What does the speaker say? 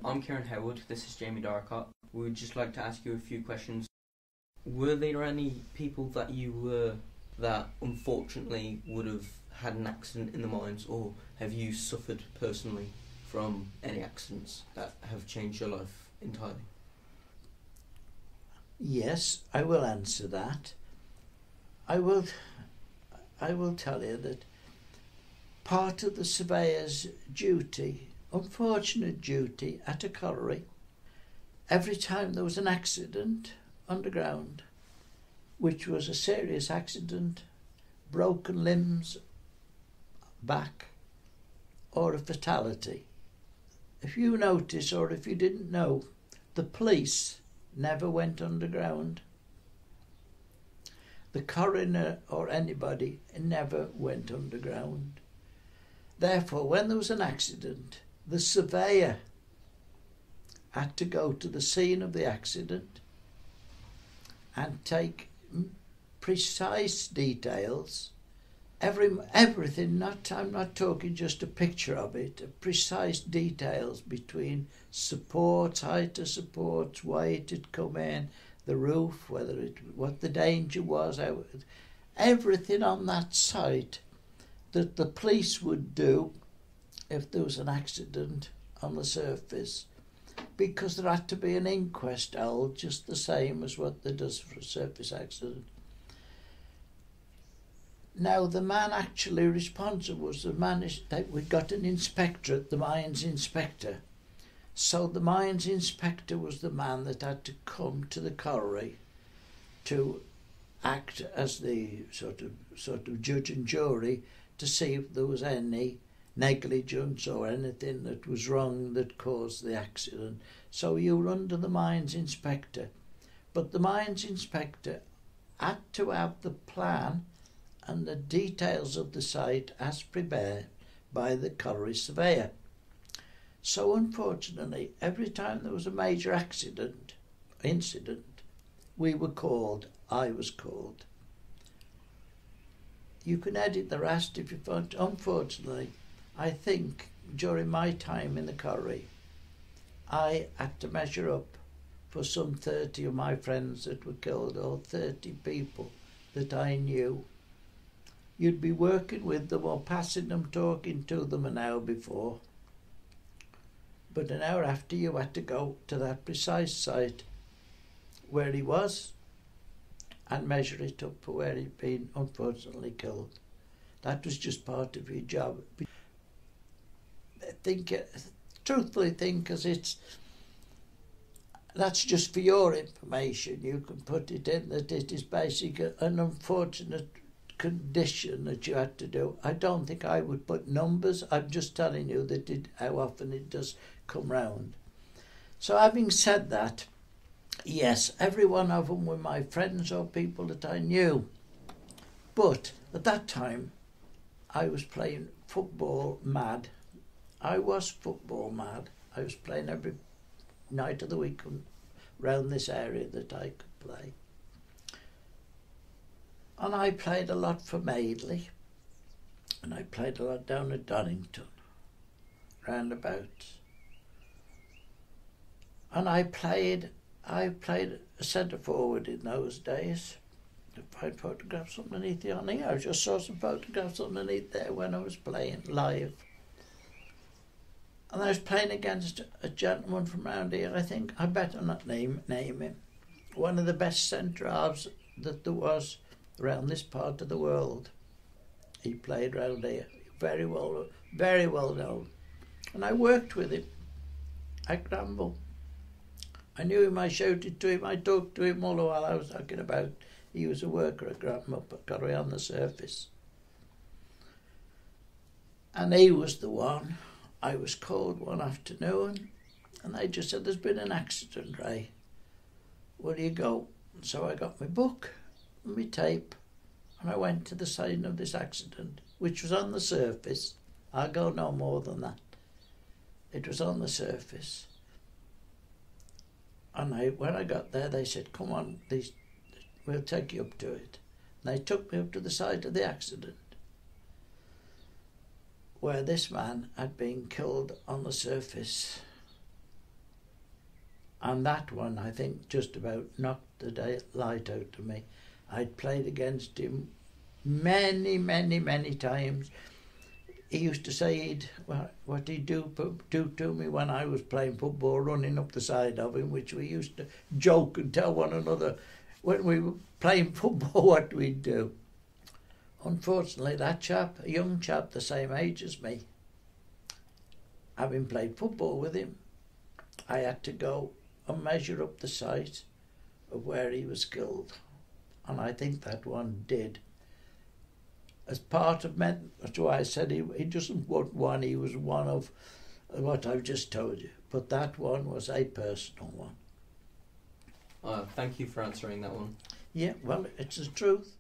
I'm Kieran Howard, this is Jamie Darcott. We would just like to ask you a few questions. Were there any people that you were that unfortunately would have had an accident in the mines, or have you suffered personally from any accidents that have changed your life entirely? Yes, I will answer that. I will tell you that part of the surveyor's duty, unfortunate duty at a colliery, every time there was an accident underground, which was a serious accident, broken limbs, back, or a fatality. If you notice, or if you didn't know, the police never went underground. The coroner or anybody never went underground. Therefore, when there was an accident, the surveyor had to go to the scene of the accident and take precise details, everything. I'm not talking just a picture of it. Precise details between supports, height of supports, why it had come in, the roof, what the danger was, everything on that site that the police would do if there was an accident on the surface, because there had to be an inquest held just the same as what there does for a surface accident. Now, the man actually responsible was the man that we got an inspector, the mines inspector. So the mines inspector was the man that had to come to the colliery to act as the sort of judge and jury to see if there was any negligence or anything that was wrong that caused the accident. So you were under the mines inspector. But the mines inspector had to have the plan and the details of the site as prepared by the colliery surveyor. So unfortunately, every time there was a major incident, I was called. You can edit the rest if you want. Unfortunately, I think during my time in the colliery, I had to measure up for some 30 of my friends that were killed, or 30 people that I knew. You'd be working with them or passing them, talking to them an hour before. But an hour after, you had to go to that precise site where he was and measure it up for where he'd been unfortunately killed. That was just part of your job. Truthfully think, as that's just for your information. You can put it in that it is basically an unfortunate condition that you had to do. I don't think I would put numbers. I'm just telling you how often it does come round. So having said that, yes, every one of them were my friends or people that I knew. But at that time, I was playing football mad. I was football mad. I was playing every night of the week around this area that I could play. And I played a lot for Madeley, and I played a lot down at Donington, roundabouts. And I played a centre forward in those days. If I'd photographs underneath the on here, I just saw some photographs underneath there when I was playing live. And I was playing against a gentleman from round here, I think, I better not name him, one of the best centre halves that there was around this part of the world. He played round here, very well known. And I worked with him at Granville. I knew him, I shouted to him, I talked to him all the while I was talking about. He was a worker at Granville, but got away on the surface. And he was the one. I was called one afternoon, and they just said, "There's been an accident, Ray. Will you go?" And so I got my book and my tape, and I went to the scene of this accident, which was on the surface. I'll go no more than that. It was on the surface. And when I got there, they said, "Come on, we'll take you up to it." And they took me up to the site of the accident, where this man had been killed on the surface. And that one, I think, just about knocked the light out of me. I'd played against him many, many, many times. He used to say what he'd do to me when I was playing football, running up the side of him, which we used to joke and tell one another when we were playing football what we'd do. Unfortunately, that chap, a young chap the same age as me, having played football with him, I had to go and measure up the site of where he was skilled. And I think that one did. As part of that's why I said he doesn't want one, he was one of what I've just told you. But that one was a personal one. Thank you for answering that one. Yeah, well, it's the truth.